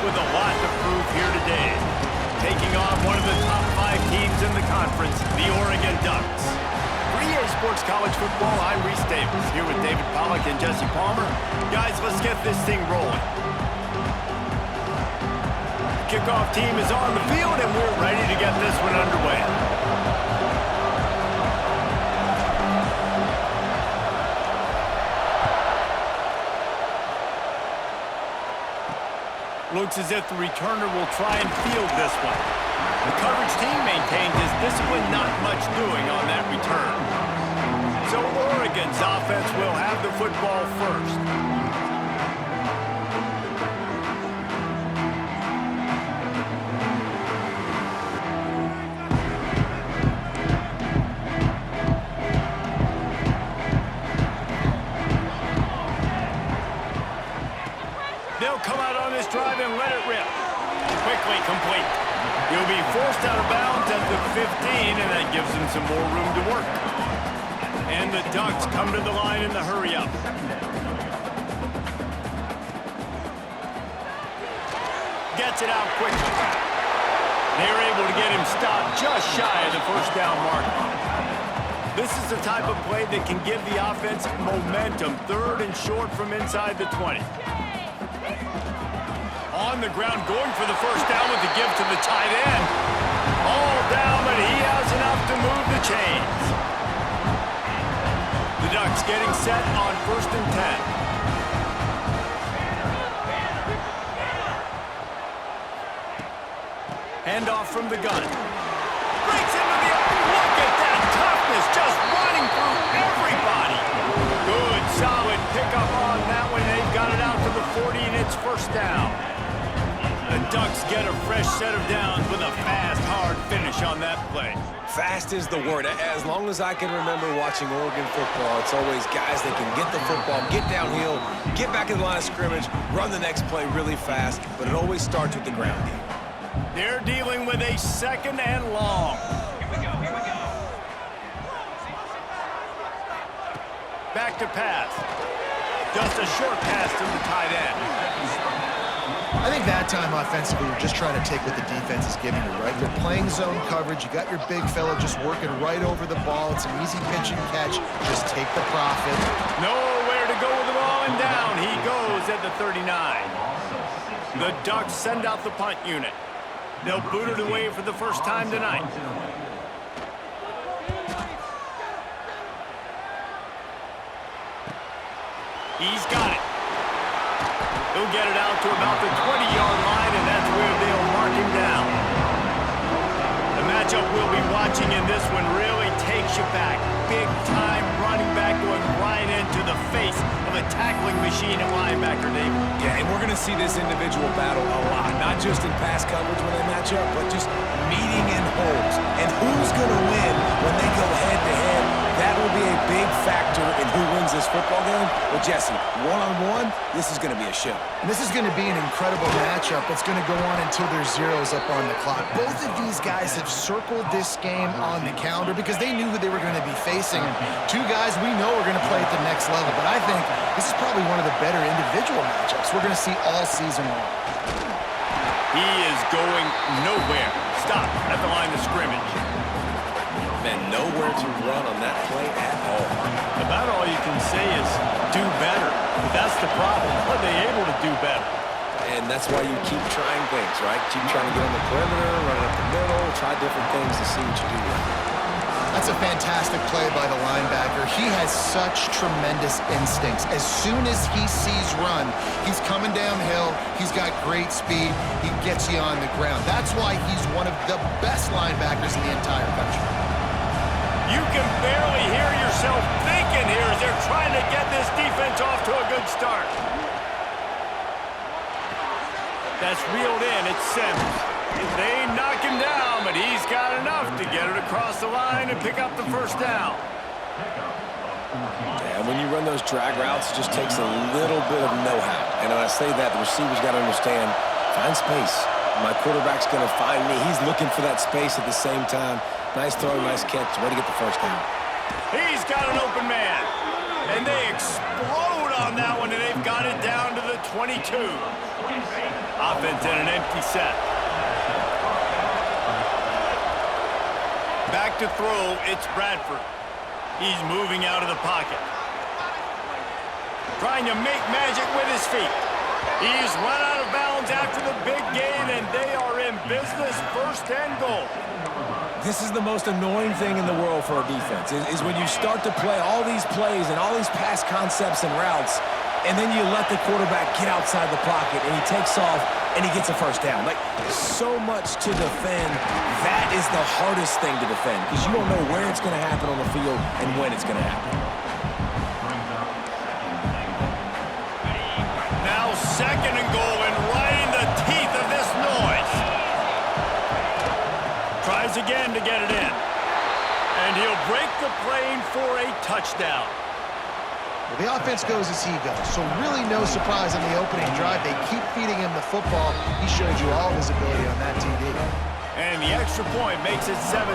with a lot to prove here today. Taking on one of the top 5 teams in the conference, the Oregon Ducks. For EA Sports College Football, I'm Reese Davis, here with David Pollack and Jesse Palmer. Guys, let's get this thing rolling. The kickoff team is on the field, and we're ready to get this one underway. Looks as if the returner will try and field this one. The coverage team maintained his discipline, not much doing on that return. So Oregon's offense will have the football first. They'll come out on this drive and let it rip. Quickly complete. He'll be forced out of bounds at the 15, and that gives him some more room to work. And the Ducks come to the line in the hurry-up. Gets it out quickly. They're able to get him stopped just shy of the first down mark. This is the type of play that can give the offense momentum. 3rd and short from inside the 20. On the ground, going for the first down with the give to the tight end. All down, but he has enough to move the chains. The Ducks getting set on 1st and 10. Handoff from the gun. Breaks into the... Look at that toughness, just running through everybody. Good, solid pickup on that one. They've got it out to the 40, and it's 1st down. The Ducks get a fresh set of downs with a fast, hard finish on that play. Fast is the word. As long as I can remember watching Oregon football, it's always guys that can get the football, get downhill, get back in the line of scrimmage, run the next play really fast, but it always starts with the ground game. They're dealing with a 2nd and long. Here we go. Back to pass. Just a short pass to the tight end. I think that time offensively, you're just trying to take what the defense is giving you, right? They're playing zone coverage. You got your big fella just working right over the ball. It's an easy pitch and catch. Just take the profit. Nowhere to go with the ball, and down he goes at the 39. The Ducks send out the punt unit. They'll boot it away for the first time tonight. He's got it. He'll get it out to about the 20-yard line, and that's where they'll mark him down. The matchup we'll be watching in this one really takes you back. Big-time running back going right into the face of a tackling machine at linebacker, David. Yeah, and we're going to see this individual battle a lot, not just in pass coverage when they match up, but just meeting in holes. And who's going to win when they go head-to-head? That will be a big factor in who wins this football game. But Jesse, one-on-one, this is going to be a show. And this is going to be an incredible matchup that's going to go on until there's zeros up on the clock. Both of these guys have circled this game on the calendar because they knew who they were going to be facing. Two guys we know are going to play at the next level. But I think this is probably one of the better individual matchups we're going to see all season long. He is going nowhere. Stop at the line of scrimmage. Man, nowhere to run on that play at all. About all you can say is do better. But that's the problem. Are they able to do better? And that's why you keep trying things, right? Keep trying to get on the perimeter, run up the middle, try different things to see what you do. That's a fantastic play by the linebacker. He has such tremendous instincts. As soon as he sees run, he's coming downhill. He's got great speed. He gets you on the ground. That's why he's one of the best linebackers in the entire country. You can barely hear yourself thinking here as they're trying to get this defense off to a good start. That's reeled in. It's Sims. They knock him down, but he's got enough to get it across the line and pick up the 1st down. And when you run those drag routes, it just takes a little bit of know-how. And when I say that, the receiver's got to understand, find space. My quarterback's going to find me. He's looking for that space at the same time. Nice throw, nice catch. Way to get the 1st down. He's got an open man. And they explode on that one, and they've got it down to the 22. offense in an empty set. Back to throw, it's Bradford. He's moving out of the pocket. Trying to make magic with his feet. He's run out of bounds after the big gain, and they are in business, 1st and goal. This is the most annoying thing in the world for a defense, is when you start to play all these plays and all these pass concepts and routes, and then you let the quarterback get outside the pocket, and he takes off, and he gets a 1st down. Like, so much to defend. That is the hardest thing to defend, because you don't know where it's going to happen on the field and when it's going to happen. Now 2nd and goal, and right in the teeth of this noise. Tries again to get it in. And he'll break the plane for a touchdown. Well, the offense goes as he goes, so really no surprise on the opening drive. They keep feeding him the football. He showed you all of his ability on that TD. And the extra point makes it 7-0.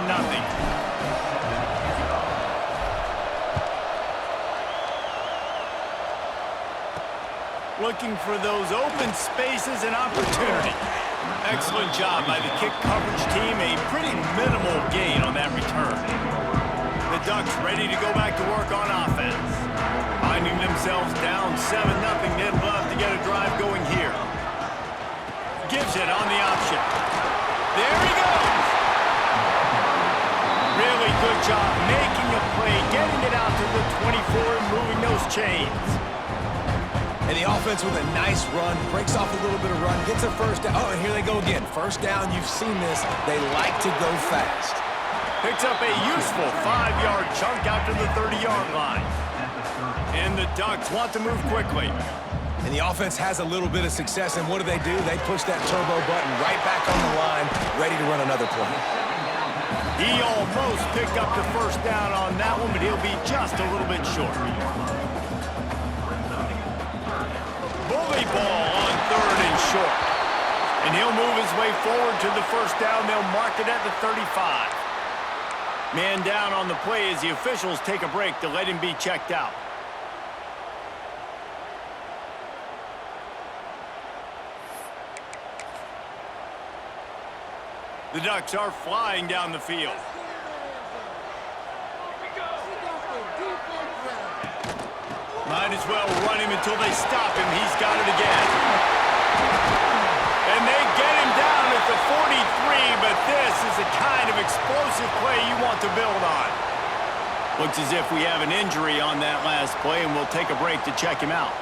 Looking for those open spaces and opportunity. Excellent job by the kick coverage team. A pretty minimal gain on that return. The Ducks ready to go back to work on offense. Finding themselves down 7-0, they'd love to get a drive going here. Gives it on the option. There he goes! Really good job making a play, getting it out to the 24 and moving those chains. And the offense with a nice run, breaks off a little bit of run, gets a 1st down. Oh, and here they go again. 1st down, you've seen this. They like to go fast. Picks up a useful 5-yard chunk out to the 30-yard line. And the Ducks want to move quickly. And the offense has a little bit of success, and what do? They push that turbo button right back on the line, ready to run another play. He almost picked up the 1st down on that one, but he'll be just a little bit short. Bully ball on 3rd and short. And he'll move his way forward to the 1st down. They'll mark it at the 35. Man down on the play as the officials take a break to let him be checked out. The Ducks are flying down the field. Might as well run him until they stop him. He's got it again. And they get him down at the 43, but this is the kind of explosive play you want to build on. Looks as if we have an injury on that last play, and we'll take a break to check him out.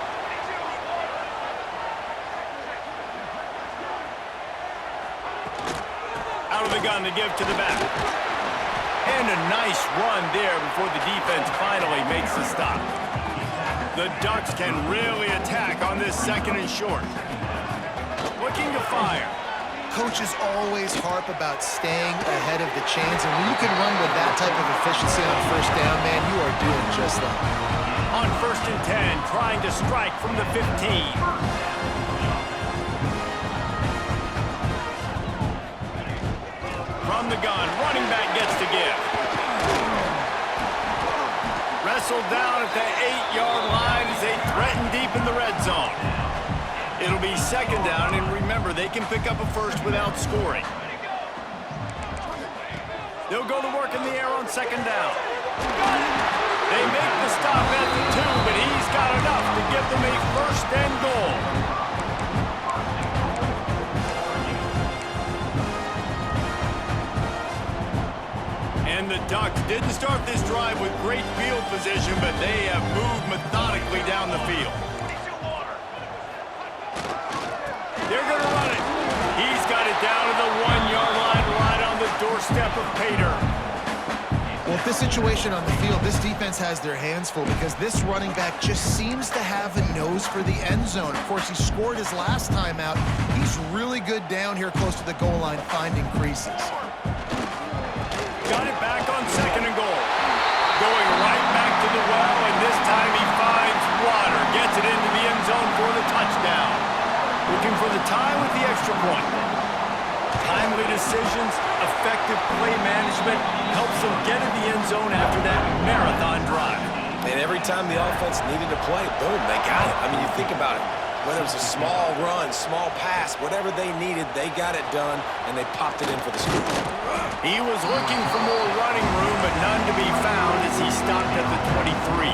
Out of the gun to give to the back. And a nice run there before the defense finally makes the stop. The Ducks can really attack on this 2nd and short. Looking to fire. Coaches always harp about staying ahead of the chains, and when you can run with that type of efficiency on 1st down, man, you are doing just that. On 1st and 10, trying to strike from the 15. From the gun, running back gets to give. Wrestled down at the 8-yard line as they threaten deep in the red zone. It'll be 2nd down, and remember, they can pick up a 1st without scoring. They'll go to work in the air on 2nd down. They make the stop at the 2, but he's got enough to give them a 1st and goal. And the Ducks didn't start this drive with great field position, but they have moved methodically down the field. They're going to run it. He's got it down to the 1-yard line, right on the doorstep of Pater. Well, with this situation on the field, this defense has their hands full because this running back just seems to have a nose for the end zone. Of course, he scored his last time out. He's really good down here close to the goal line, finding creases. Got it back on 2nd and goal. Going right back to the well, and this time he finds water. Gets it into the end zone for the touchdown. Looking for the tie with the extra point. Timely decisions, effective play management helps them get in the end zone after that marathon drive. And every time the offense needed to play, boom, they got it. I mean, you think about it. Whether it was a small run, small pass, whatever they needed, they got it done, and they popped it in for the score. He was looking for more running room, but none to be found as he stopped at the 23.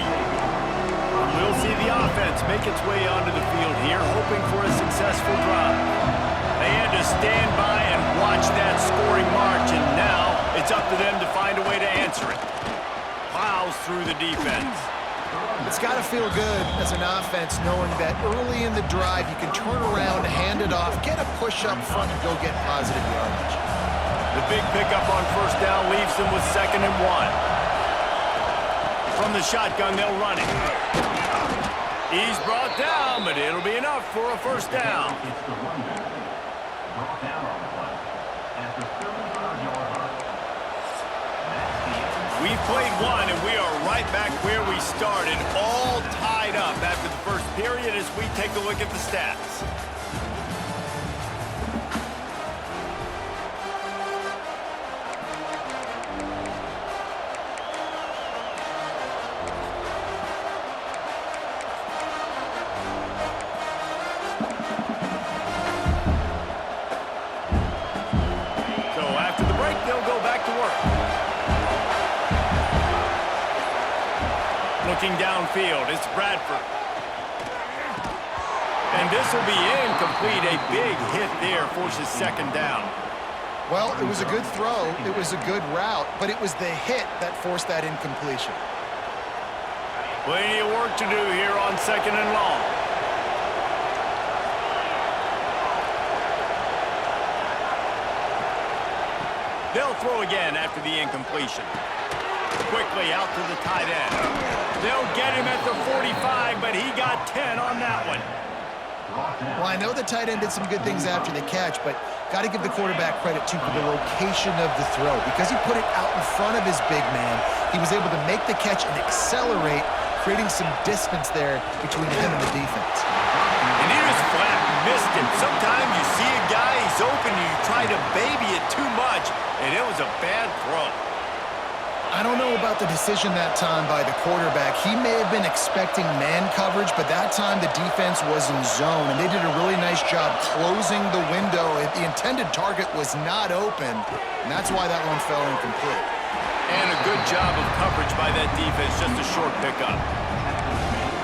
We'll see the offense make its way onto the field here, hoping for a successful drive. They had to stand by and watch that scoring march, and now it's up to them to find a way to answer it. Plows through the defense. It's got to feel good as an offense knowing that early in the drive you can turn around, hand it off, get a push up front, and go get positive yardage. The big pickup on first down leaves them with 2nd and 1. From the shotgun, they'll run it. He's brought down, but it'll be enough for a first down. We've played one, and we are right back where we started, all tied up after the first period as we take a look at the stats. So after the break, they'll go back to work. Looking downfield, it's Bradford. And this will be incomplete. A big hit there forces 2nd down. Well, it was a good throw, it was a good route, but it was the hit that forced that incompletion. Plenty of work to do here on 2nd and long. They'll throw again after the incompletion. Quickly out to the tight end. They'll get him at the 45, but he got 10 on that one. Well, I know the tight end did some good things after the catch, but got to give the quarterback credit, too, for the location of the throw. Because he put it out in front of his big man, he was able to make the catch and accelerate, creating some distance there between him and the defense. And he just flat missed him. Sometimes you see a guy, he's open, and you try to baby it too much, and it was a bad throw. I don't know about the decision that time by the quarterback. He may have been expecting man coverage, but that time the defense was in zone, and they did a really nice job closing the window. The intended target was not open, and that's why that one fell incomplete. And a good job of coverage by that defense, just a short pickup.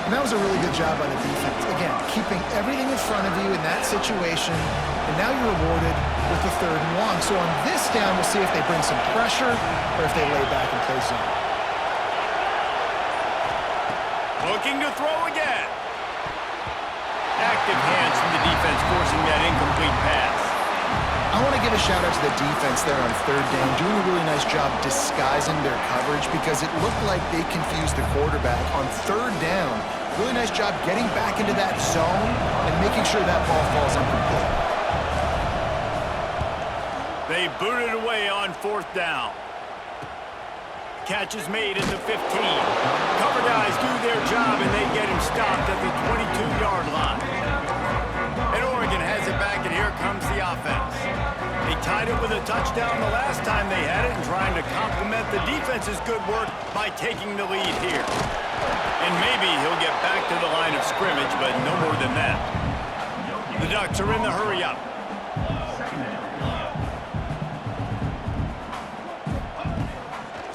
And that was a really good job by the defense. Again, keeping everything in front of you in that situation, and now you're rewarded with the 3rd and long. So on this down, we'll see if they bring some pressure or if they lay back and play zone. Looking to throw again. Active hands from the defense forcing that incomplete pass. I want to give a shout out to the defense there on 3rd down, doing a really nice job disguising their coverage because it looked like they confused the quarterback on 3rd down. Really nice job getting back into that zone and making sure that ball falls incomplete. They booted away on 4th down. Catch is made at the 15. Cover guys do their job, and they get him stopped at the 22-yard line. And Oregon has it back, and here comes the offense. They tied it with a touchdown the last time they had it and trying to complement the defense's good work by taking the lead here. And maybe he'll get back to the line of scrimmage, but no more than that. The Ducks are in the hurry-up.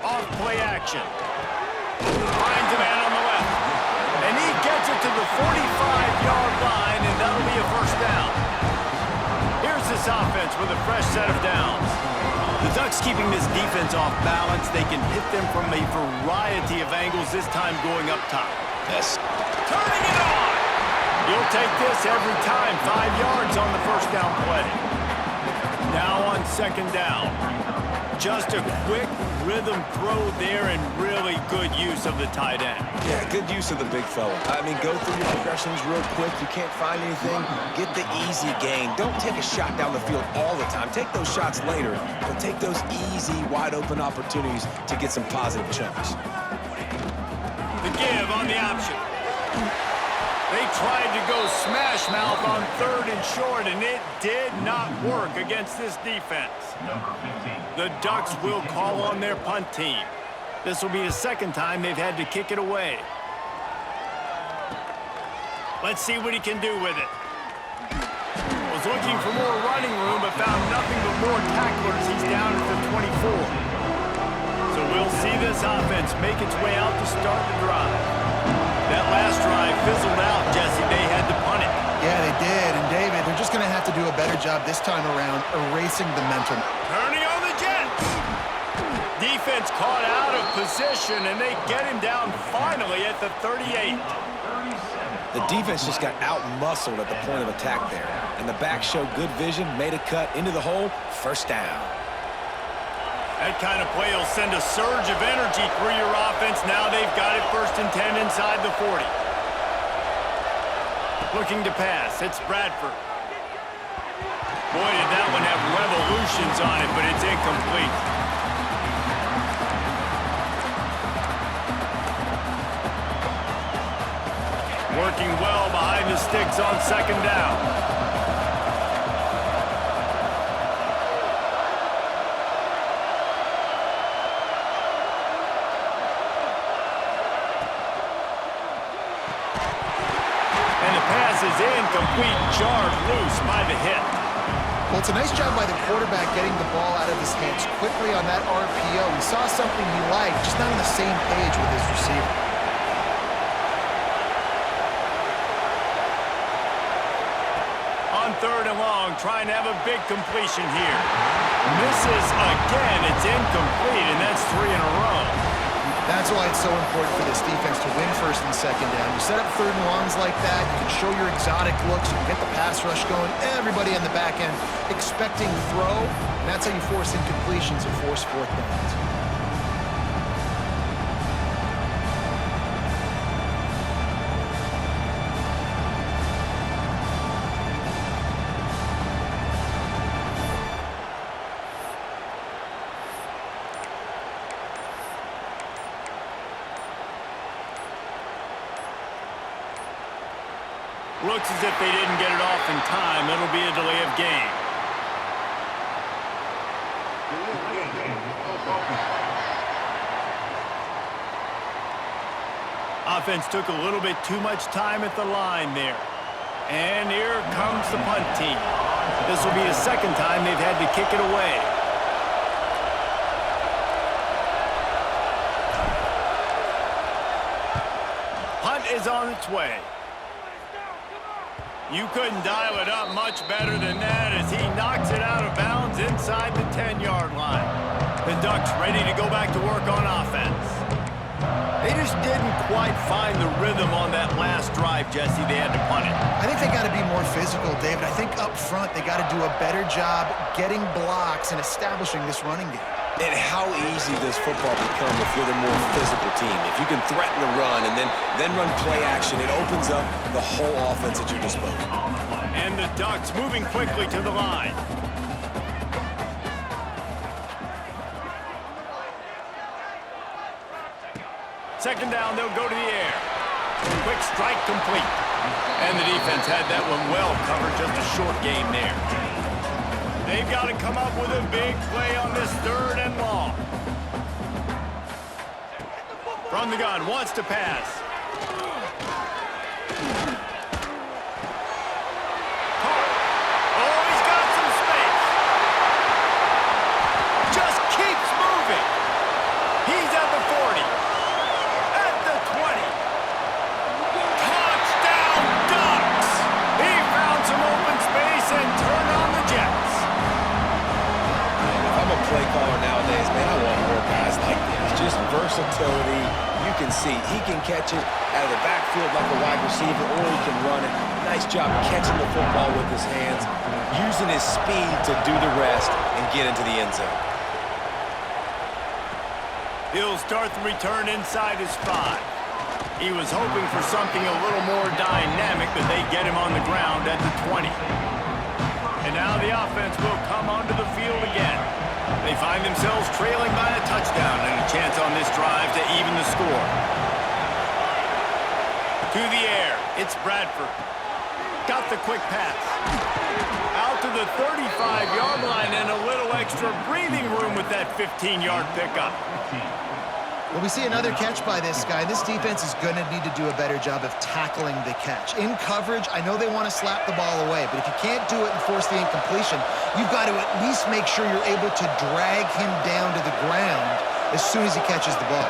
Off play action. Finds a man on the left. And he gets it to the 45-yard line, and that'll be a first down. Here's this offense with a fresh set of downs. The Ducks keeping this defense off balance. They can hit them from a variety of angles, this time going up top. Yes. Turning it on! You'll take this every time. 5 yards on the first down play. Now on 2nd down. Just a quick rhythm throw there and really good use of the tight end. Yeah, good use of the big fella. I mean, go through your progressions real quick. You can't find anything, get the easy gain. Don't take a shot down the field all the time. Take those shots later, but take those easy, wide-open opportunities to get some positive chunks. The give on the option. They tried to go smash mouth on 3rd and short, and it did not work against this defense. The Ducks will call on their punt team. This will be the 2nd time they've had to kick it away. Let's see what he can do with it. Was looking for more running room, but found nothing but more tacklers. He's down at the 24. So we'll see this offense make its way out to start the drive. That last drive fizzled out, Jesse. They had to punt it. Yeah, they did. And David, they're just going to have to do a better job this time around erasing the mental. Turning on the Jets. Defense caught out of position, and they get him down finally at the 38. The defense just got out-muscled at the point of attack there. And the back showed good vision, made a cut into the hole, first down. That kind of play will send a surge of energy through your offense. Now they've got it 1st and 10 inside the 40. Looking to pass. It's Bradford. Boy, did that one have revolutions on it, but it's incomplete. Working well behind the sticks on 2nd down. And the pass is incomplete, jarred loose by the hit. Well, it's a nice job by the quarterback getting the ball out of his hands quickly on that RPO. He saw something he liked, just not on the same page with his receiver. On 3rd and long, trying to have a big completion here. Misses again. It's incomplete, and that's 3 in a row. That's why it's so important for this defense to win 1st and 2nd down. You set up 3rd and longs like that, you can show your exotic looks, you can get the pass rush going, everybody on the back end expecting throw, and that's how you force incompletions and force 4th downs. Looks as if they didn't get it off in time. It'll be a delay of game. Offense took a little bit too much time at the line there. And here comes the punt team. This will be the 2nd time they've had to kick it away. Punt is on its way. You couldn't dial it up much better than that as he knocks it out of bounds inside the 10-yard line. The Ducks ready to go back to work on offense. They just didn't quite find the rhythm on that last drive, Jesse. They had to punt it. I think they got to be more physical, David. I think up front they got to do a better job getting blocks and establishing this running game. And how easy does football become if you're the more physical team? If you can threaten the run and then run play action, it opens up the whole offense at your disposal. And the Ducks moving quickly to the line. Second down, they'll go to the air. Quick strike complete. And the defense had that one well covered, just a short game there. They've got to come up with a big play on this 3rd and long. From the gun, wants to pass. Oh, he's got some space. Just keeps moving. He's at the 40. At the 20. Touchdown, Ducks! He found some open space and turned on the Jets. If I'm a play caller nowadays, man, I want more guys like this. Just versatility. You can see he can catch it out of the backfield like a wide receiver, or he can run it. Nice job catching the football with his hands, using his speed to do the rest and get into the end zone. He'll start the return inside his 5. He was hoping for something a little more dynamic, but they get him on the ground at the 20. And now the offense will come onto the field again. They find themselves trailing by a touchdown and a chance on this drive to even the score. To the air, it's Bradford. Got the quick pass. Out to the 35-yard line and a little extra breathing room with that 15-yard pickup. Well, we see another catch by this guy. This defense is going to need to do a better job of tackling the catch. In coverage, I know they want to slap the ball away, but if you can't do it and force the incompletion, you've got to at least make sure you're able to drag him down to the ground as soon as he catches the ball.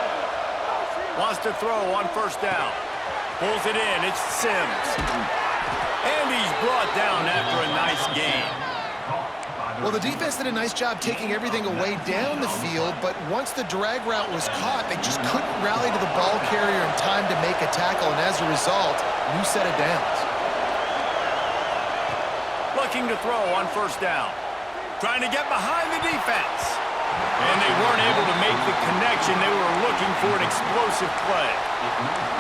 Wants to throw on first down. Pulls it in. It's Sims. And he's brought down after a nice gain. Well, the defense did a nice job taking everything away down the field, but once the drag route was caught, they just couldn't rally to the ball carrier in time to make a tackle, and as a result, new set of downs. Looking to throw on first down. Trying to get behind the defense. And they weren't able to make the connection. They were looking for an explosive play.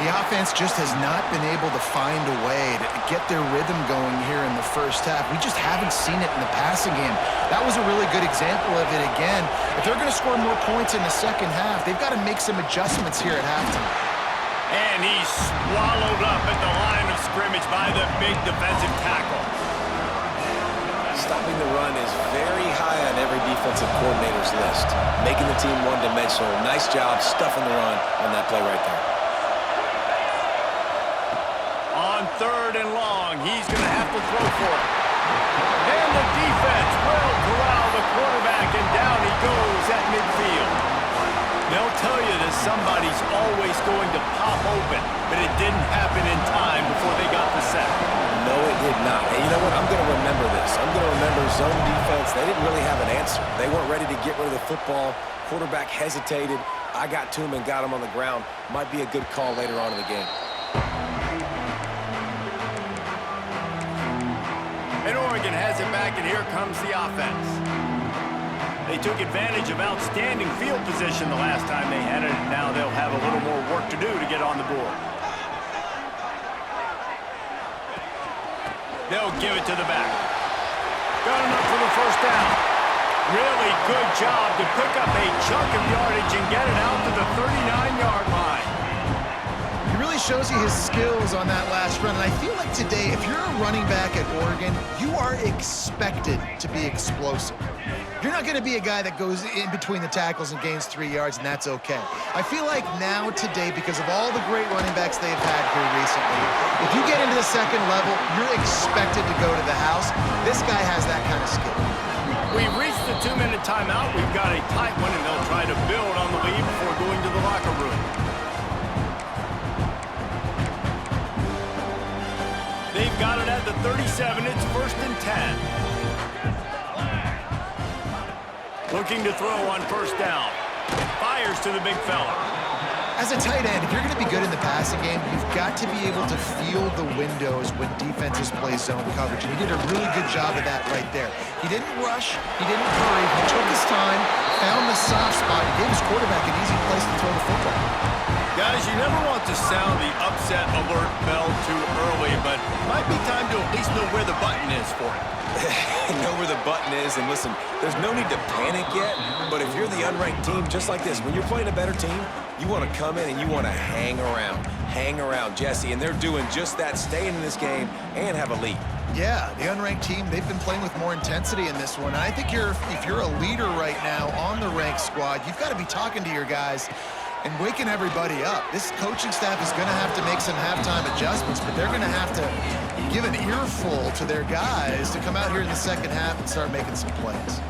The offense just has not been able to find a way to get their rhythm going here in the first half. We just haven't seen it in the passing game. That was a really good example of it again. If they're going to score more points in the second half, they've got to make some adjustments here at halftime. And he's swallowed up at the line of scrimmage by the big defensive tackle. Stopping the run is very high on every defensive coordinator's list. Making the team one-dimensional. Nice job stuffing the run on that play right there. On third and long, he's going to have to throw for it. And the defense will corral the quarterback, and down he goes at midfield. They'll tell you that somebody's always going to pop open, but it didn't happen in time before they got the sack. No, it did not. And you know what? I'm going to remember this. I'm going to remember zone defense. They didn't really have an answer. They weren't ready to get rid of the football. Quarterback hesitated. I got to him and got him on the ground. Might be a good call later on in the game. And Oregon has it back, and here comes the offense. They took advantage of outstanding field position the last time they had it, and now they'll have a little more work to do to get on the board. They'll give it to the back. Got enough for the first down. Really good job to pick up a chunk of yardage and get it out to the 39-yard line. He really shows you his skills on that last run, and I feel like today, if you're a running back at Oregon, you are expected to be explosive. You're not going to be a guy that goes in between the tackles and gains 3 yards, and that's okay. I feel like now, today, because of all the great running backs they've had here recently, if you get into the second level, you're expected to go to the house. This guy has that kind of skill. We've reached the 2-minute timeout. We've got a tight one, and they'll try to build on the lead before going to the locker room. They've got it at the 37. It's 1st and 10. Looking to throw on first down. Fires to the big fella. As a tight end, if you're going to be good in the passing game, you've got to be able to feel the windows when defenses play zone coverage. And he did a really good job of that right there. He didn't rush. He didn't hurry. He took his time, found the soft spot, and gave his quarterback an easy place to throw the football. Guys, you never want to sound the upset alert bell too early, but might be time to at least know where the button is for it. Know where the button is, and listen, there's no need to panic yet, but if you're the unranked team, just like this, when you're playing a better team, you want to come in and you want to hang around, Jesse, and they're doing just that, staying in this game and have a lead. Yeah, the unranked team, they've been playing with more intensity in this one, and I think if you're a leader right now on the ranked squad, you've got to be talking to your guys and waking everybody up. This coaching staff is going to have to make some halftime adjustments, but they're going to have to give an earful to their guys to come out here in the second half and start making some plays.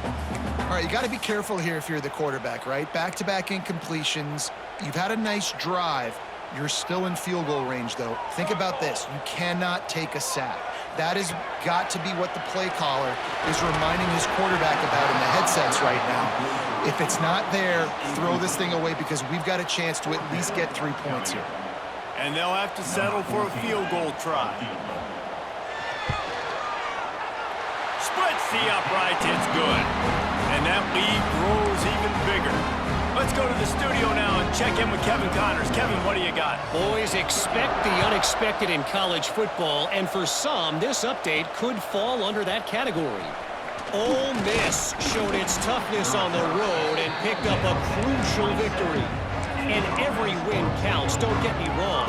All right, you got to be careful here if you're the quarterback, right? Back-to-back incompletions. You've had a nice drive. You're still in field goal range, though. Think about this. You cannot take a sack. That has got to be what the play caller is reminding his quarterback about in the headsets right now. If it's not there, throw this thing away because we've got a chance to at least get 3 points here. And they'll have to settle for a field goal try. Splits the uprights, it's good. And that lead grows even bigger. Let's go to the studio now and check in with Kevin Connors. Kevin, what do you got? Boys, expect the unexpected in college football, and for some, this update could fall under that category. Ole Miss showed its toughness on the road and picked up a crucial victory. And every win counts, don't get me wrong.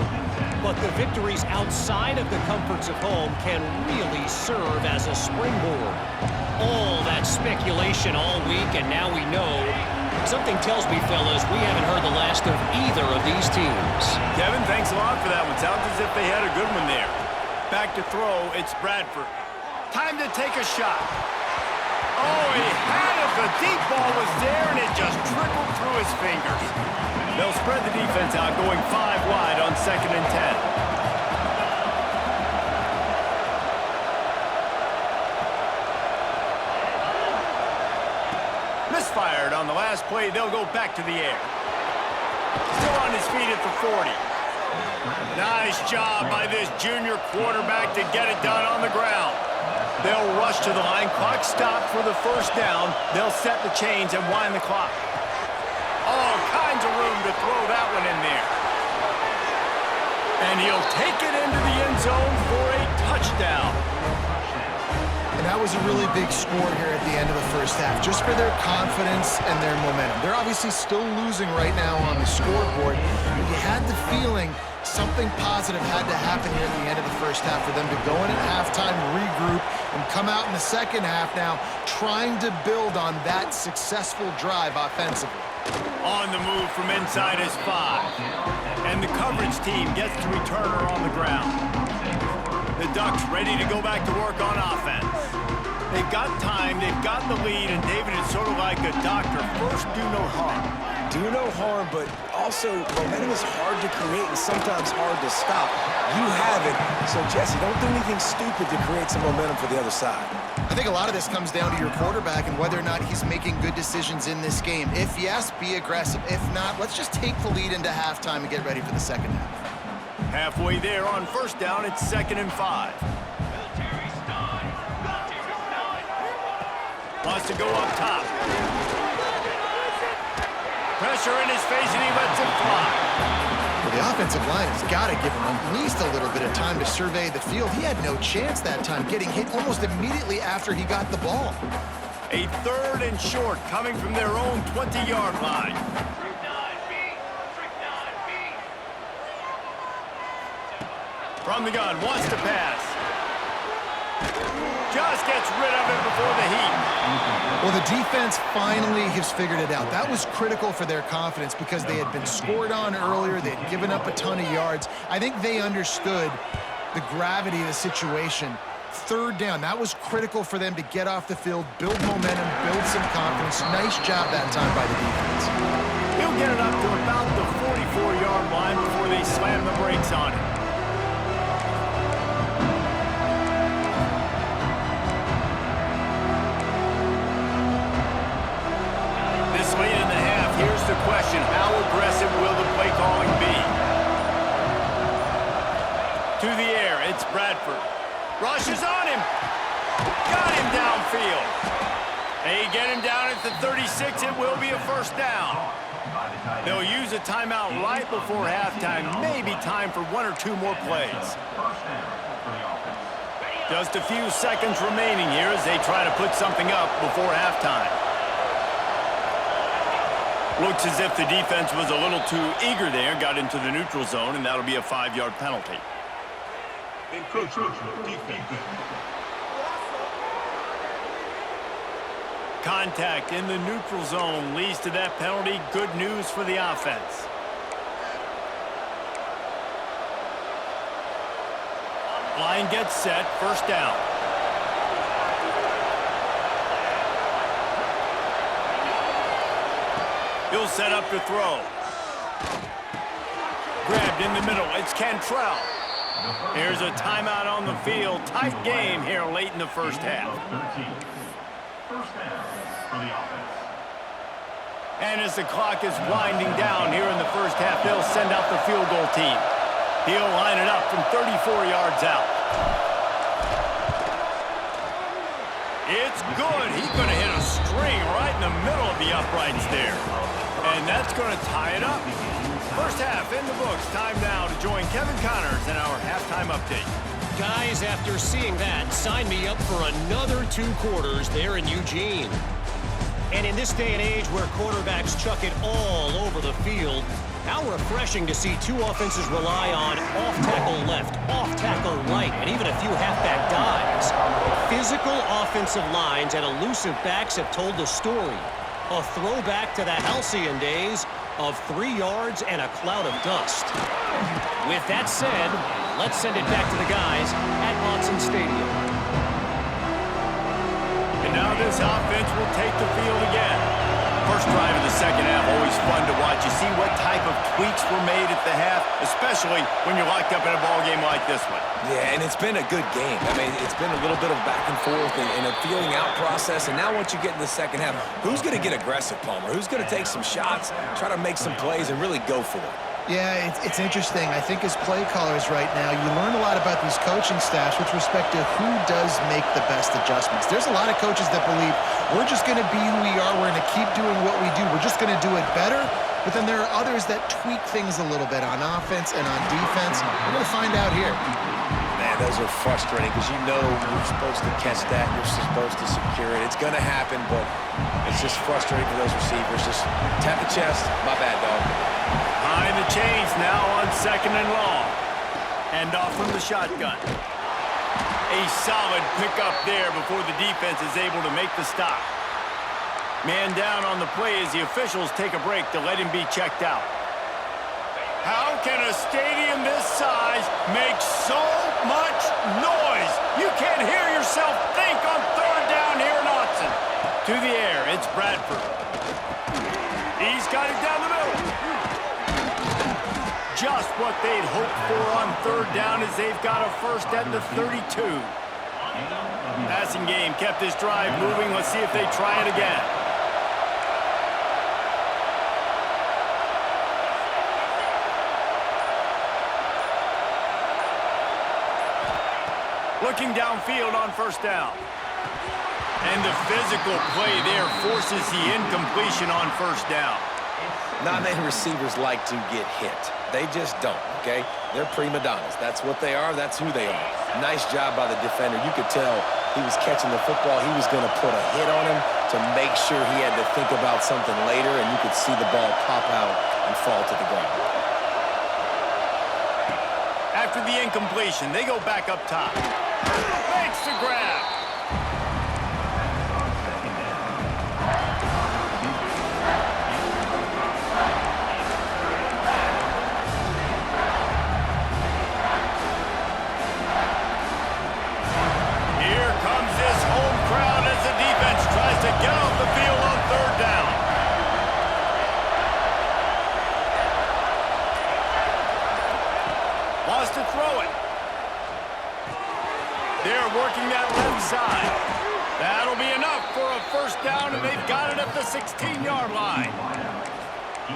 But the victories outside of the comforts of home can really serve as a springboard. All that speculation all week, and now we know Something tells me, fellas, we haven't heard the last of either of these teams. Kevin, thanks a lot for that one. Sounds as if they had a good one there. Back to throw, it's Bradford. Time to take a shot. Oh, he had it. The deep ball was there, and it just trickled through his fingers. They'll spread the defense out, going 5 wide on 2nd and 10. Misfired on the last play. They'll go back to the air. Still on his feet at the 40. Nice job by this junior quarterback to get it done on the ground. They'll rush to the line. Clock stopped for the first down. They'll set the chains and wind the clock. All kinds of room to throw that one in there. And he'll take it into the end zone for a touchdown. And that was a really big score here at the end of the first half, just for their confidence and their momentum. They're obviously still losing right now on the scoreboard, but you had the feeling something positive had to happen here at the end of the first half for them to go in at halftime, regroup, and come out in the second half now trying to build on that successful drive offensively. On the move from inside his 5. And the coverage team gets the returner on the ground. The Ducks ready to go back to work on offense. They've got time, they've got the lead, and David is sort of like a doctor. First, do no harm. Do no harm, but also momentum is hard to create and sometimes hard to stop. You have it, so Jesse, don't do anything stupid to create some momentum for the other side. I think a lot of this comes down to your quarterback and whether or not he's making good decisions in this game. If yes, be aggressive. If not, let's just take the lead into halftime and get ready for the second half. Halfway there on first down, it's 2nd and 5. Wants to go up top. Pressure in his face, and he lets it fly. Well, the offensive line has got to give him at least a little bit of time to survey the field. He had no chance that time, getting hit almost immediately after he got the ball. A 3rd and short coming from their own 20-yard line. From the gun, wants to pass. Just gets rid of it before the heat. Well, the defense finally has figured it out. That was critical for their confidence because they had been scored on earlier. They had given up a ton of yards. I think they understood the gravity of the situation. 3rd down, that was critical for them to get off the field, build momentum, build some confidence. Nice job that time by the defense. He'll get it up to about the 44-yard line before they slam the brakes on it. Late in the half, here's the question. How aggressive will the play calling be? To the air, it's Bradford. Rushes on him. Got him downfield. They get him down at the 36. It will be a first down. They'll use a timeout right before halftime. Maybe time for 1 or 2 more plays. Just a few seconds remaining here as they try to put something up before halftime. Looks as if the defense was a little too eager there, got into the neutral zone, and that'll be a 5-yard penalty. Contact in the neutral zone leads to that penalty. Good news for the offense. Line gets set, first down. He'll set up to throw. Grabbed in the middle. It's Cantrell. Here's a timeout on the field. Tight game here late in the first half. And as the clock is winding down here in the first half, they'll send out the field goal team. He'll line it up from 34 yards out. It's good. He's going to hit a string right in the middle of the uprights there. And that's going to tie it up. First half in the books. Time now to join Kevin Connors in our halftime update. Guys, after seeing that, sign me up for another 2 quarters there in Eugene. And in this day and age where quarterbacks chuck it all over the field, how refreshing to see 2 offenses rely on off-tackle left, off-tackle right, and even a few halfback dives. Physical offensive lines and elusive backs have told the story. A throwback to the halcyon days of 3 yards and a cloud of dust. With that said, let's send it back to the guys at Autzen Stadium. And now this offense will take the field again. First drive of the second half, always fun to watch. You see what type of tweaks were made at the half, especially when you're locked up in a ball game like this one. Yeah, and it's been a good game. I mean, it's been a little bit of back and forth and a feeling out process. And now once you get in the second half, who's going to get aggressive, Palmer? Who's going to take some shots, try to make some plays, and really go for it? Yeah, it's interesting. I think as play callers right now, you learn a lot about these coaching staffs with respect to who does make the best adjustments. There's a lot of coaches that believe we're just going to be who we are. We're going to keep doing what we do. We're just going to do it better. But then there are others that tweak things a little bit on offense and on defense. We're going to find out here. Man, those are frustrating because you know you're supposed to catch that. You're supposed to secure it. It's going to happen, but it's just frustrating for those receivers. Just tap the chest. My bad, dog. Behind the chains now on 2nd and long. Hand off from the shotgun. A solid pickup there before the defense is able to make the stop. Man down on the play as the officials take a break to let him be checked out. How can a stadium this size make so much noise? You can't hear yourself think on 3rd down here in Autzen. To the air, it's Bradford. He's got it down the middle. Just what they'd hoped for on 3rd down as they've got a first at the 32. Passing game kept this drive moving. Let's see if they try it again. Looking downfield on 1st down. And the physical play there forces the incompletion on 1st down. Not many receivers like to get hit. They just don't, okay? They're prima donnas. That's what they are. That's who they are. Nice job by the defender. You could tell he was catching the football. He was going to put a hit on him to make sure he had to think about something later, and you could see the ball pop out and fall to the ground. After the incompletion, they go back up top. Makes the grab. Here comes this home crowd as the defense tries to get off the field on 3rd down. Wants to throw it. They're working that left side. That'll be enough for a 1st down, and they've got it at the 16-yard line.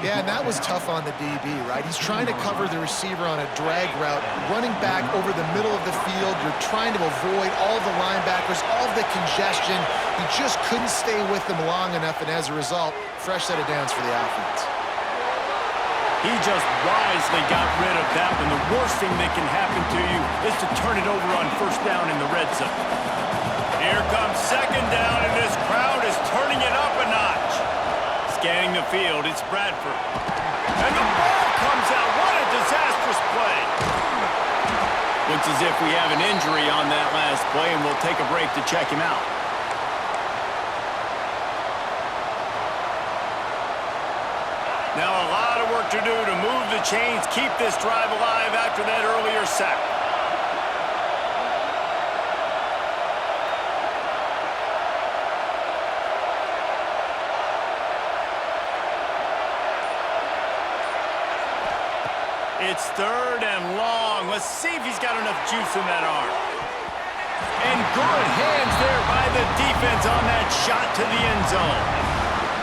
Yeah, and that was tough on the DB, right? He's trying to cover the receiver on a drag route, running back over the middle of the field. You're trying to avoid all the linebackers, all the congestion. He just couldn't stay with them long enough, and as a result, fresh set of downs for the offense. He just wisely got rid of that one. The worst thing that can happen to you is to turn it over on 1st down in the red zone. Here comes 2nd down, and this crowd is turning it up a notch. Scanning the field, it's Bradford. And the ball comes out. What a disastrous play. Looks as if we have an injury on that last play, and we'll take a break to check him out. Now a lot of work to do to move the chains, keep this drive alive after that earlier sack. It's 3rd and long. Let's see if he's got enough juice in that arm. And good hands there by the defense on that shot to the end zone.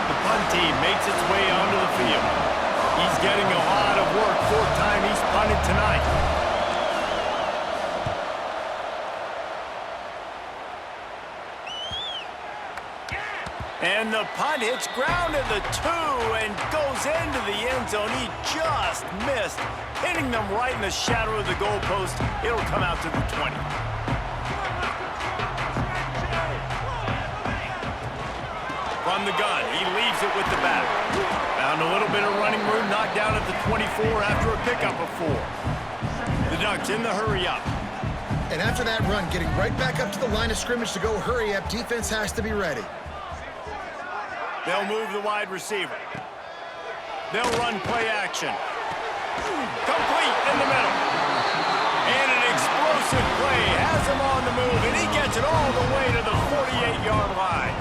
The punt team makes its way onto the field. He's getting a lot of work. 4th time he's punted tonight. And the punt hits ground at the 2 and goes into the end zone. He just missed, hitting them right in the shadow of the goalpost. It'll come out to the 20. From the gun, he leaves it with the back. Found a little bit of running room, knocked down at the 24 after a pickup of 4. The Ducks in the hurry up. And after that run, getting right back up to the line of scrimmage to go hurry up, defense has to be ready. They'll move the wide receiver. They'll run play action. Complete in the middle. And an explosive play has him on the move, and he gets it all the way to the 48-yard line.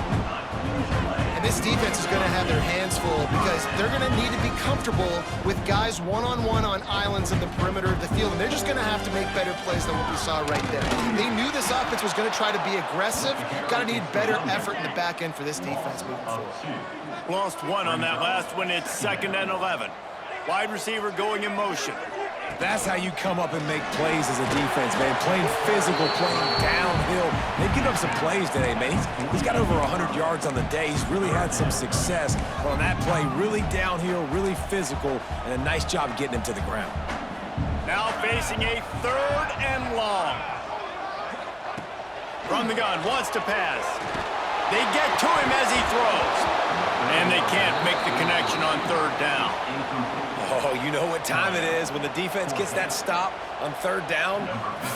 And this defense is going to have their hands full because they're going to need to be comfortable with guys one-on-one on islands in the perimeter of the field, and they're just going to have to make better plays than what we saw right there. They knew this offense was going to try to be aggressive. Got to need better effort in the back end for this defense moving forward. Lost one on that last one. It's 2nd and 11. Wide receiver going in motion. That's how you come up and make plays as a defense, man. Playing physical, playing downhill. They've given up some plays today, man. He's got over 100 yards on the day. He's really had some success. But on that play, really downhill, really physical, and a nice job getting him to the ground. Now facing a 3rd and long. From the gun, wants to pass. They get to him as he throws. And they can't make the connection on 3rd down. Oh, you know what time it is when the defense gets that stop on 3rd down.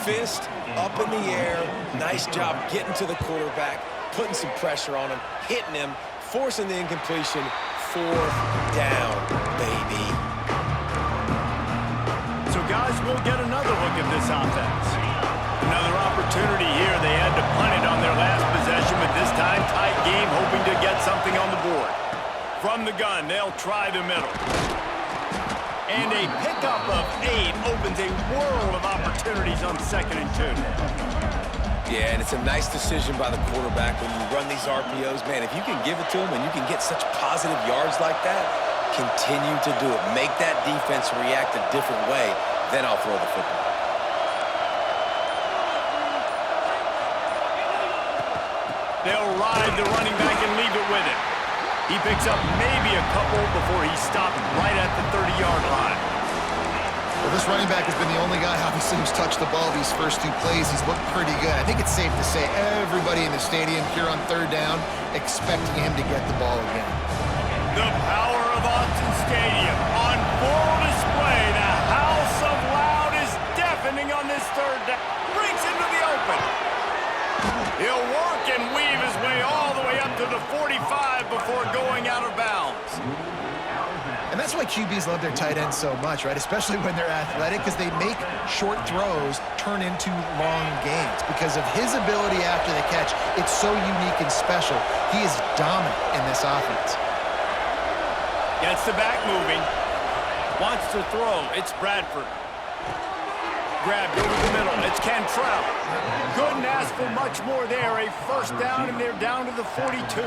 Fist up in the air. Nice job getting to the quarterback, putting some pressure on him, hitting him, forcing the incompletion. 4th down, baby. So guys, we'll get another look at this offense. Another opportunity here. They had to punt it on their last possession, but this time tight game, hoping to get something on the board. From the gun, they'll try the middle. And a pickup of 8 opens a world of opportunities on 2nd and 2. Yeah, and it's a nice decision by the quarterback when you run these RPOs. Man, if you can give it to him and you can get such positive yards like that, continue to do it. Make that defense react a different way, then I'll throw the football. They'll ride the running back and leave it with him. He picks up maybe a couple before he stopped right at the 30-yard line. Well, this running back has been the only guy, obviously, who's touched the ball these first 2 plays. He's looked pretty good. I think it's safe to say everybody in the stadium here on 3rd down expecting him to get the ball again. The power of Autzen Stadium on full display. The house of loud is deafening on this 3rd down. Breaks into the open. He'll work and weave his way all the way up to the 45 before going out of bounds. And that's why QBs love their tight ends so much, right? Especially when they're athletic, because they make short throws turn into long gains. Because of his ability after the catch, it's so unique and special. He is dominant in this offense. Gets the back moving. Wants to throw. It's Bradford. Grabbed over the middle. It's Cantrell. Couldn't ask for much more there. A 1st down, and they're down to the 42.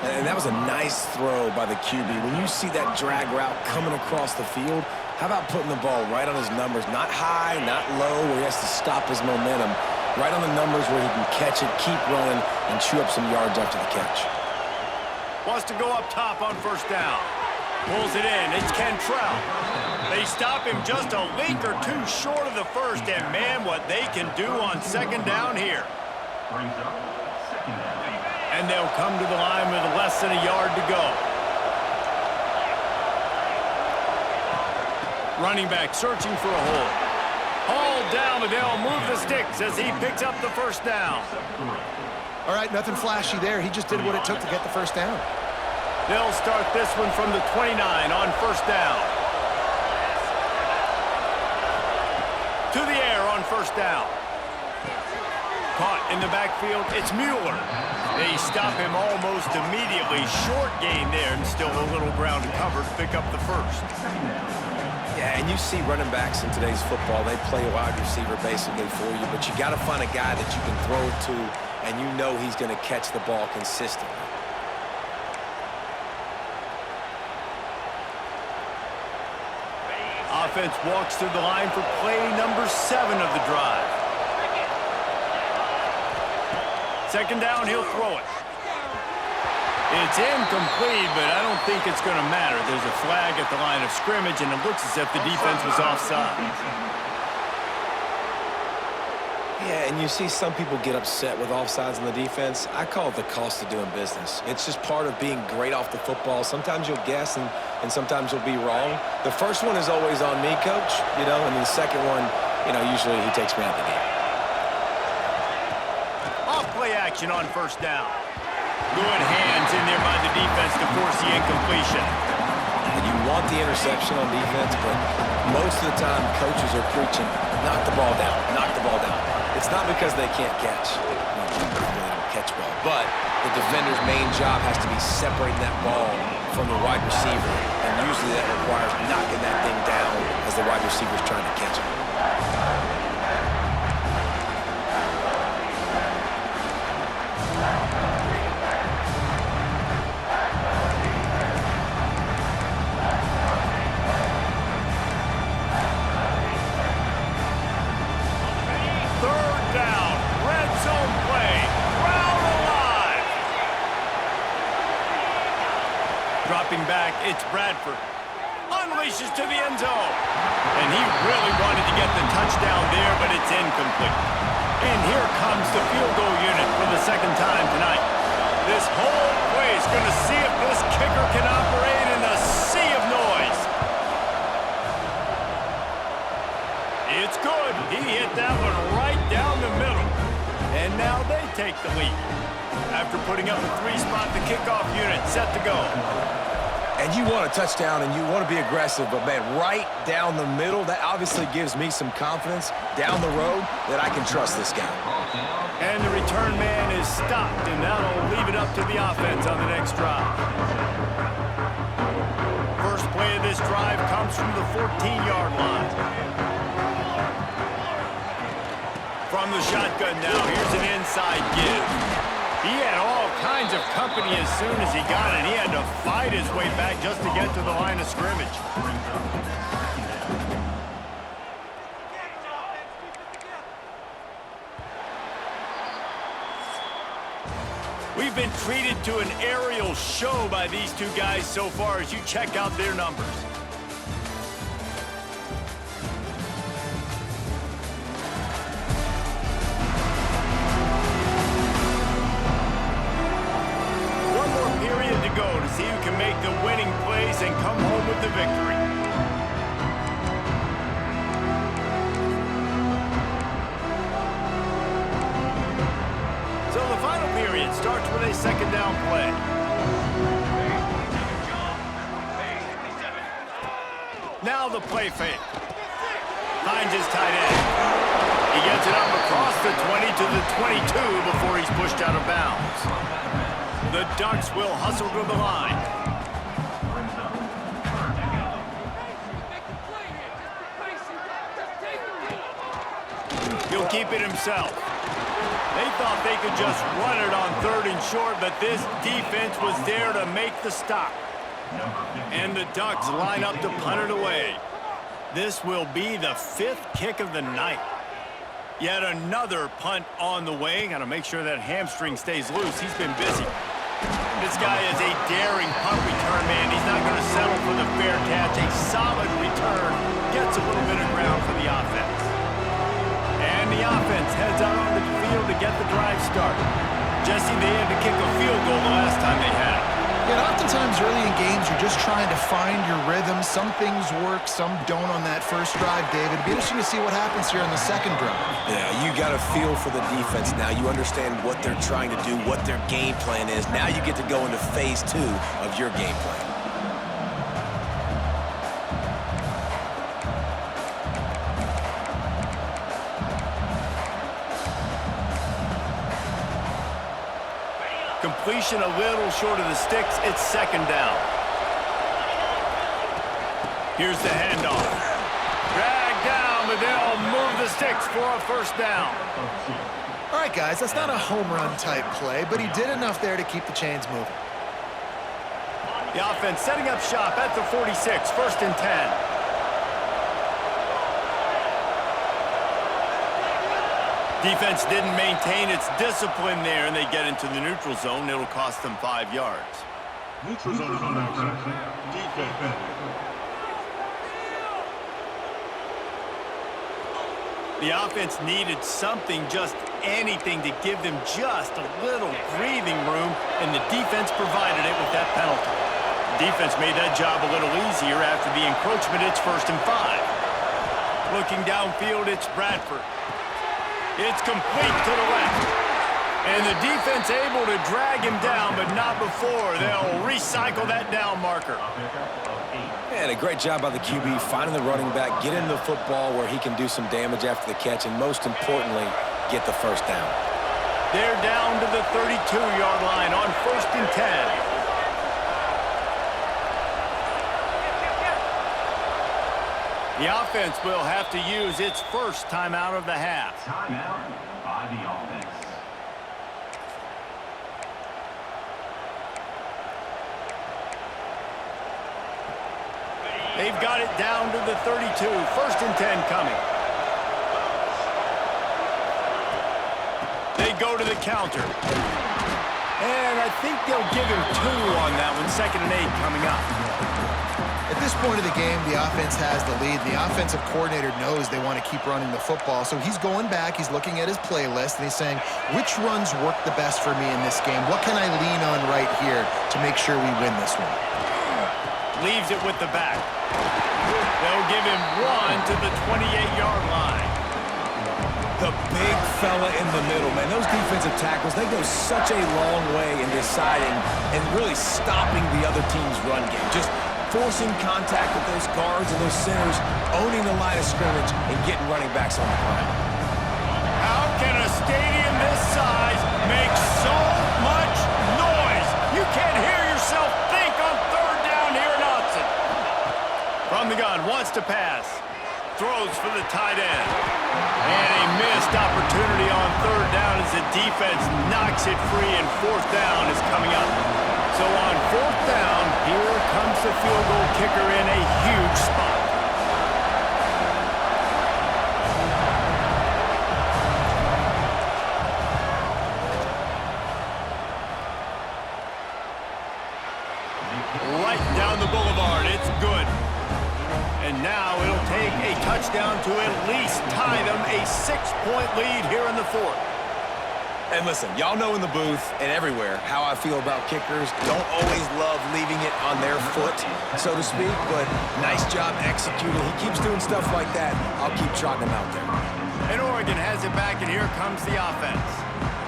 And that was a nice throw by the QB. When you see that drag route coming across the field, how about putting the ball right on his numbers? Not high, not low, where he has to stop his momentum. Right on the numbers where he can catch it, keep running, and chew up some yards after the catch. Wants to go up top on 1st down. Pulls it in. It's Cantrell. They stop him just a link or 2 short of the 1st, and man, what they can do on 2nd down here. And they'll come to the line with less than a yard to go. Running back searching for a hole. Hauled down, but they'll move the sticks as he picks up the 1st down. All right, nothing flashy there. He just did what it took to get the 1st down. They'll start this one from the 29 on 1st down. To the air on 1st down. Caught in the backfield, it's Mueller. They stop him almost immediately. Short gain there, and still a little ground to cover to pick up the 1st. Yeah, and you see running backs in today's football, they play a wide receiver basically for you, but you got to find a guy that you can throw it to, and you know he's going to catch the ball consistently. Offense walks through the line for play number 7 of the drive. 2nd down, he'll throw it. It's incomplete, but I don't think it's going to matter. There's a flag at the line of scrimmage, and it looks as if the defense was offside. Yeah, and you see some people get upset with offsides in the defense. I call it the cost of doing business. It's just part of being great off the football. Sometimes you'll guess, and sometimes you'll be wrong. The first one is always on me, Coach, and then the second one, usually he takes me out of the game. Off play action on 1st down. Good hands in there by the defense to force the incompletion. And you want the interception on defense, but most of the time coaches are preaching, knock the ball down, knock the ball down. It's not because they can't catch. They don't catch well. But the defender's main job has to be separating that ball from the wide receiver, and usually that requires knocking that thing down as the wide receiver's trying to catch it. Dropping back, it's Bradford. Unleashes to the end zone. And he really wanted to get the touchdown there, but it's incomplete. And here comes the field goal unit for the second time tonight. This whole play is going to see if this kicker can operate in a sea of noise. It's good. He hit that one right down the middle. And now they take the lead. After putting up a 3-spot, the kickoff unit set to go. And you want a touchdown and you want to be aggressive, but man, right down the middle, that obviously gives me some confidence down the road that I can trust this guy. And the return man is stopped, and that'll leave it up to the offense on the next drive. First play of this drive comes from the 14-yard line. From the shotgun now, here's an inside give. He had all kinds of company as soon as he got it. He had to fight his way back just to get to the line of scrimmage. We've been treated to an aerial show by these two guys so far as you check out their numbers. To go to see who can make the winning plays and come home with the victory. So the final period starts with a second down play. Now the play fake. Finds his tight end. He gets it up across the 20 to the 22 before he's pushed out of bounds. The Ducks will hustle to the line. He'll keep it himself. They thought they could just run it on 3rd and short, but this defense was there to make the stop. And the Ducks line up to punt it away. This will be the 5th kick of the night. Yet another punt on the way. Got to make sure that hamstring stays loose. He's been busy. This guy is a daring punt return man. He's not going to settle for the fair catch. A solid return gets a little bit of ground for the offense. And the offense heads out onto the field to get the drive started. Jesse, they had to kick a field goal the last time they had it. Yeah, oftentimes early in games, you're just trying to find your rhythm. Some things work, some don't on that first drive, David. It'd be interesting to see what happens here on the second drive. Yeah, you got a feel for the defense now. You understand what they're trying to do, what their game plan is. Now you get to go into phase 2 of your game plan. Completion a little short of the sticks. It's second down. Here's the handoff. Dragged down, but they'll move the sticks for a first down. All right, guys, that's not a home run type play, but he did enough there to keep the chains moving. The offense setting up shop at the 46, 1st and 10. Defense didn't maintain its discipline there, and they get into the neutral zone. It'll cost them 5 yards. Neutral zone is on action. Defense. The offense needed something, just anything, to give them just a little breathing room, and the defense provided it with that penalty. The defense made that job a little easier after the encroachment. It's 1st and 5. Looking downfield, it's Bradford. It's complete to the left. And the defense able to drag him down, but not before. They'll recycle that down marker. And a great job by the QB finding the running back, getting the football where he can do some damage after the catch, and most importantly, get the first down. They're down to the 32-yard line on 1st and 10. The offense will have to use its first timeout of the half. Timeout by the offense. They've got it down to the 32. 1st and 10 coming. They go to the counter. And I think they'll give him 2 on that one. 2nd and 8 coming up. At this point of the game, the offense has the lead. The offensive coordinator knows they want to keep running the football. So he's going back, he's looking at his playlist, and he's saying, which runs work the best for me in this game? What can I lean on right here to make sure we win this one? Leaves it with the back. They'll give him 1 to the 28-yard line. The big fella in the middle, man. Those defensive tackles, they go such a long way in deciding and really stopping the other team's run game. Just forcing contact with those guards and those centers, owning the line of scrimmage, and getting running backs on the ground. How can a stadium this size make so much noise? You can't hear yourself think on 3rd down here in Austin. From the gun, wants to pass. Throws for the tight end. And a missed opportunity on 3rd down as the defense knocks it free, and 4th down is coming up. So on 4th down, here comes the field goal kicker in a huge spot. Right down the boulevard, it's good. And now it'll take a touchdown to at least tie them a 6-point lead here in the 4th. And listen, y'all know in the booth and everywhere how I feel about kickers. Don't always love leaving it on their foot, so to speak, but nice job executing. He keeps doing stuff like that. I'll keep trotting him out there. And Oregon has it back, and here comes the offense.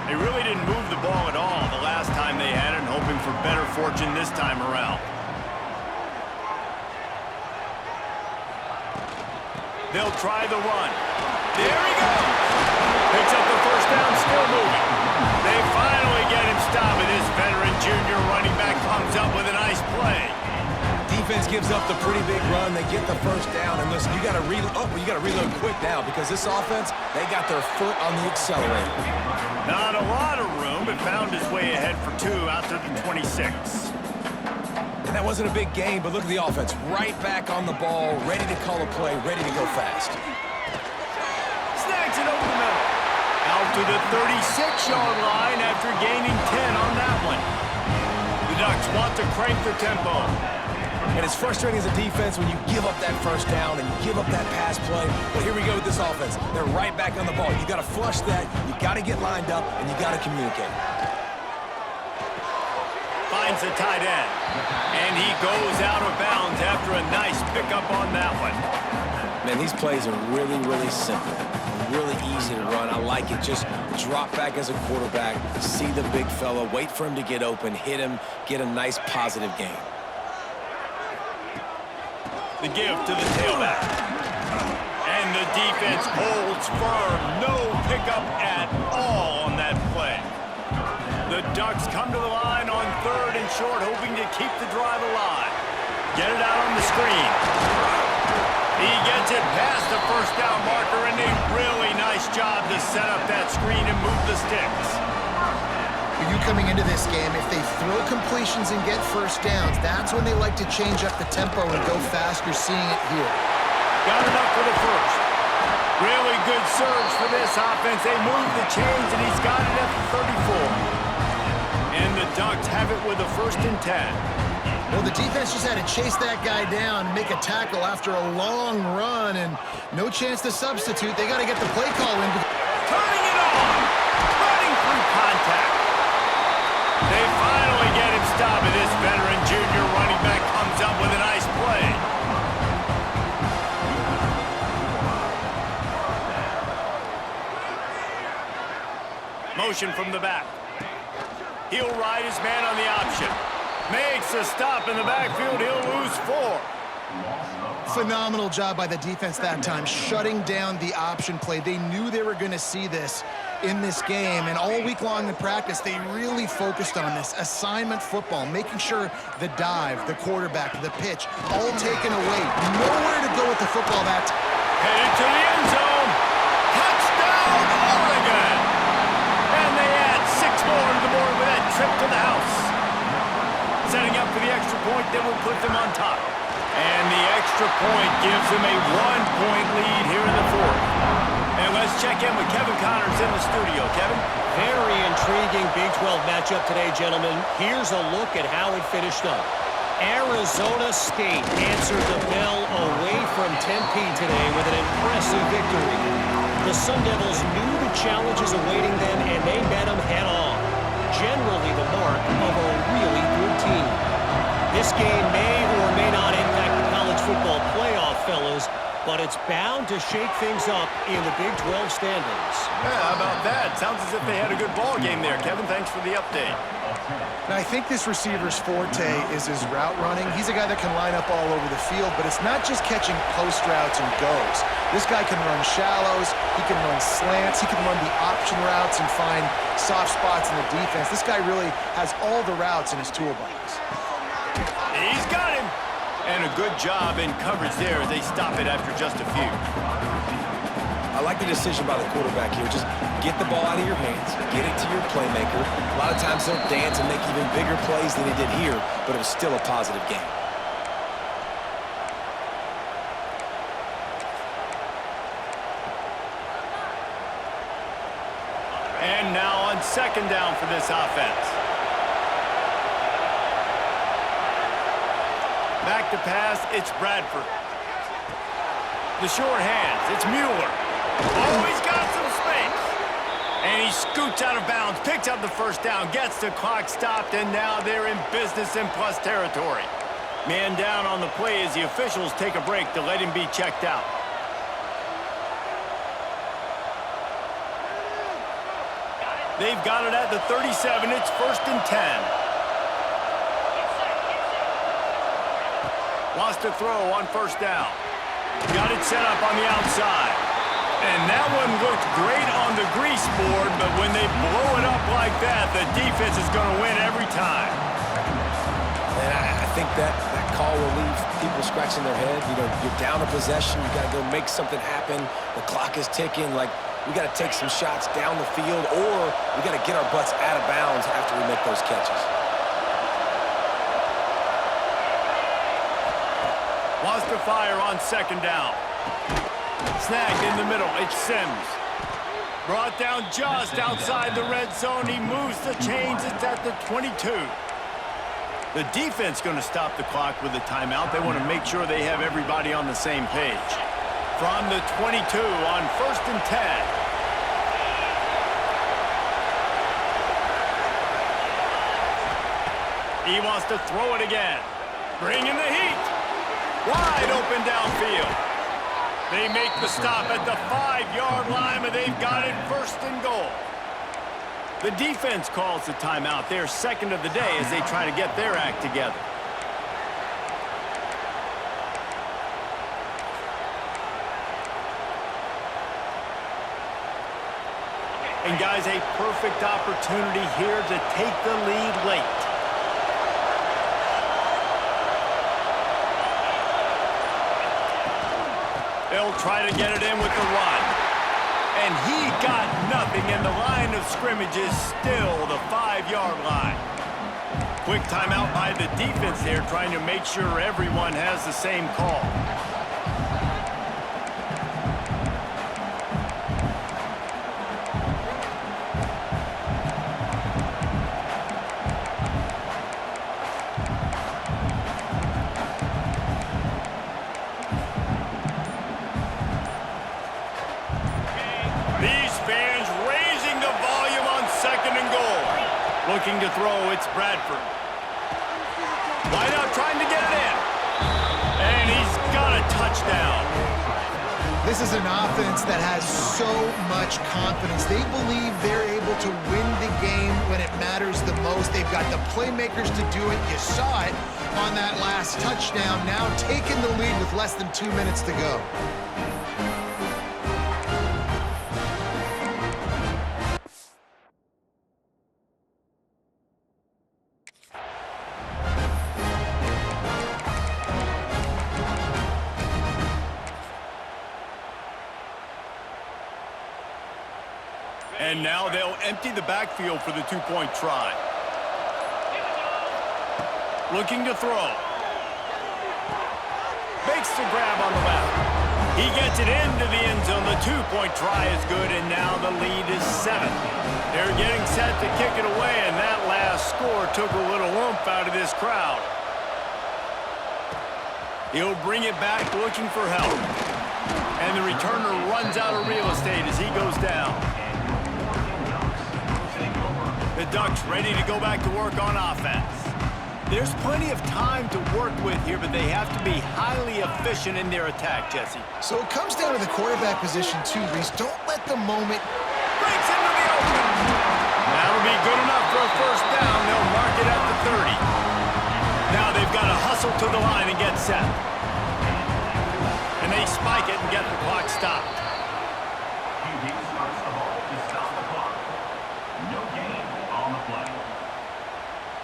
They really didn't move the ball at all the last time they had it, and hoping for better fortune this time around. They'll try the run. There he goes. Picks up the first down, still moving. They finally get him stopped, and this veteran junior running back comes up with a nice play. Defense gives up the pretty big run. They get the first down, and listen, you got to reload quick now because this offense, they got their foot on the accelerator. Not a lot of room, but found his way ahead for 2 out to the 26. And that wasn't a big game, but look at the offense. Right back on the ball, ready to call a play, ready to go fast. Snags it over the middle. Out to the 36-yard line after gaining 10 on that one. The Ducks want to crank the tempo. And it's frustrating as a defense when you give up that first down and you give up that pass play. But here we go with this offense. They're right back on the ball. You got to flush that, you got to get lined up, and you got to communicate. Finds the tight end. And he goes out of bounds after a nice pickup on that one. Man, these plays are really, really simple. Really easy to run. I like it. Just drop back as a quarterback, see the big fella, wait for him to get open, hit him, get a nice positive game. The give to the tailback. And the defense holds firm. No pickup at all on that play. The Ducks come to the line on 3rd and short, hoping to keep the drive alive. Get it out on the screen. He gets it past the first down marker, and a really nice job to set up that screen and move the sticks. For you coming into this game, if they throw completions and get first downs, that's when they like to change up the tempo and go fast. You're seeing it here. Got enough for the first. Really good surge for this offense. They move the chains, and he's got it at the 34. And the Ducks have it with a 1st and 10. Well, the defense just had to chase that guy down, make a tackle after a long run, and no chance to substitute. They got to get the play call in. Turning it on! Running through contact. They finally get him stopped, and this veteran junior running back comes up with a nice play. motion from the back. He'll ride his man on the option. Makes a stop in the backfield. He'll lose 4. Phenomenal job by the defense that time, shutting down the option play. They knew they were going to see this in this game, and all week long in practice, they really focused on this assignment football, making sure the dive, the quarterback, the pitch, all taken away. Nowhere to go with the football that time. Headed to the end zone. Touchdown, Oregon! And they add 6 more to the board with that trip to the house. Setting up for the extra point that will put them on top. And the extra point gives them a 1-point lead here in the 4th. And let's check in with Kevin Connors in the studio. Kevin? Very intriguing Big 12 matchup today, gentlemen. Here's a look at how it finished up. Arizona State answered the bell away from Tempe today with an impressive victory. The Sun Devils knew the challenges awaiting them, and they met them head-on. Generally the mark of a really good team. This game may or may not impact the college football playoff, fellas, but it's bound to shake things up in the Big 12 standings. Yeah, how about that? Sounds as if they had a good ball game there. Kevin, thanks for the update. And I think this receiver's forte is his route running. He's a guy that can line up all over the field, but it's not just catching post routes and goes. This guy can run shallows, he can run slants, he can run the option routes and find soft spots in the defense. This guy really has all the routes in his toolbox. He's got him. And a good job in coverage there as they stop it after just a few. I like the decision by the quarterback here. Just get the ball out of your hands, get it to your playmaker. A lot of times they'll dance and make even bigger plays than he did here, but it was still a positive game. And now on 2nd down for this offense. Back to pass, it's Bradford. The short hands, it's Mueller. Oh, he's got some space. And he scoots out of bounds, picks up the 1st down, gets the clock stopped, and now they're in business in plus territory. Man down on the play as the officials take a break to let him be checked out. They've got it at the 37. It's 1st and 10. Lost a throw on 1st down. Got it set up on the outside. And that one looked great on the grease board, but when they blow it up like that, the defense is going to win every time. And I think that call will leave people scratching their head. You know, you're down a possession. You got to go make something happen. The clock is ticking. Like, we got to take some shots down the field, or we got to get our butts out of bounds after we make those catches. Lost a fire on 2nd down. Snagged in the middle. It's Sims. Brought down just outside the red zone. He moves the chains. It's at the 22. The defense going to stop the clock with a timeout. They want to make sure they have everybody on the same page. From the 22 on 1st and 10. He wants to throw it again. Bringing the heat. Wide open downfield. They make the stop at the 5-yard line, but they've got it 1st and goal. The defense calls the timeout. They're 2nd of the day as they try to get their act together. And guys, a perfect opportunity here to take the lead late. They'll try to get it in with the run. And he got nothing, and the line of scrimmage is still the 5-yard line. Quick timeout by the defense there, trying to make sure everyone has the same call. Looking to throw, it's Bradford. Wide out trying to get it in. And he's got a touchdown. This is an offense that has so much confidence. They believe they're able to win the game when it matters the most. They've got the playmakers to do it. You saw it on that last touchdown. Now taking the lead with less than 2 minutes to go. And now they'll empty the backfield for the two-point try. Looking to throw. Makes the grab on the left. He gets it into the end zone. The two-point try is good, and now the lead is 7. They're getting set to kick it away, and that last score took a little oomph out of this crowd. He'll bring it back looking for help. And the returner runs out of real estate as he goes down. The Ducks ready to go back to work on offense. There's plenty of time to work with here, but they have to be highly efficient in their attack, Jesse. So it comes down to the quarterback position too, Reese. Don't let the moment... Breaks into the open. That'll be good enough for a first down. They'll mark it at the 30. Now they've got to hustle to the line and get set. And they spike it and get the clock stopped. QB starts the ball to stop the clock. No gain on the play.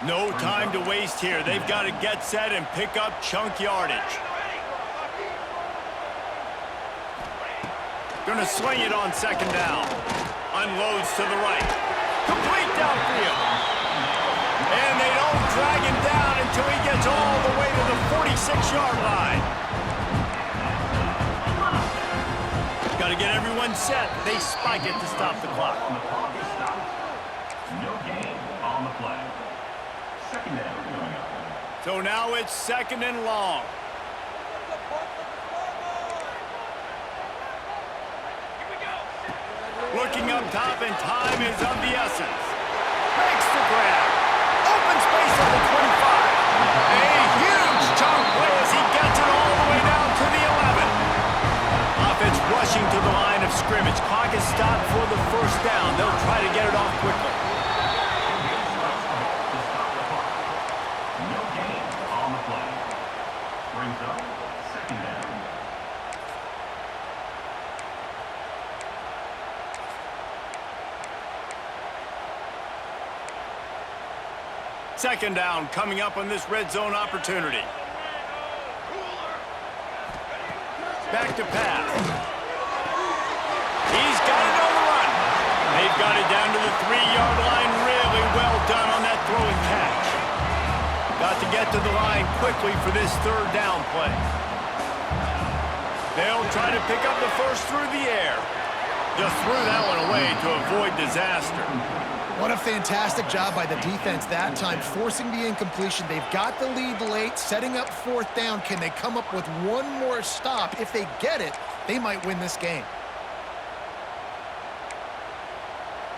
No time to waste here. They've got to get set and pick up chunk yardage. Gonna swing it on second down. Unloads to the right. Complete downfield. And they don't drag him down until he gets all the way to the 46-yard line. Got to get everyone set. They spike it to stop the clock. The clock is stopped. No gain on the play. Second down coming up. So now it's second and long. Looking up top, and time is of the essence. Makes the grab. Open space at the 25. A huge chunk play as he gets it all the way down to the 11. Offense rushing to the line of scrimmage. Clock is stopped for the first down. They'll try to get it off quickly. No gain on the play. Brings up second down. Second down coming up on this red zone opportunity. Back to pass. He's got it on the run. They've got it down to the 3-yard line. Really well done on that throw and catch. Got to get to the line quickly for this third down play. They'll try to pick up the first through the air. Just threw that one away to avoid disaster. What a fantastic job by the defense that time, forcing the incompletion. They've got the lead late, setting up fourth down. Can they come up with one more stop? If they get it, they might win this game.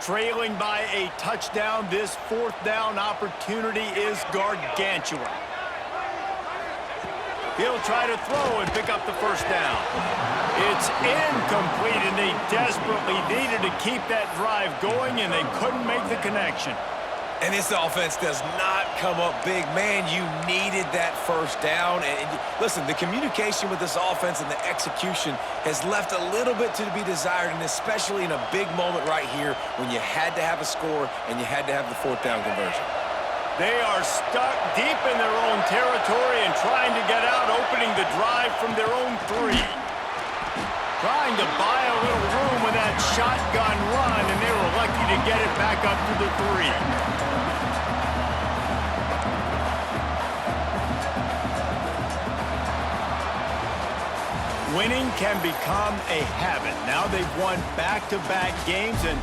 Trailing by a touchdown, this fourth down opportunity is gargantuan. He'll try to throw and pick up the first down. It's incomplete, and they desperately needed to keep that drive going, and they couldn't make the connection. And this offense does not come up big. Man, you needed that first down. And listen, the communication with this offense and the execution has left a little bit to be desired, and especially in a big moment right here when you had to have a score and you had to have the fourth down conversion. They are stuck deep in their own territory and trying to get out, opening the drive from their own 3. Trying to buy a little room with that shotgun run, and they were lucky to get it back up to the 3. Winning can become a habit. Now they've won back-to-back games, and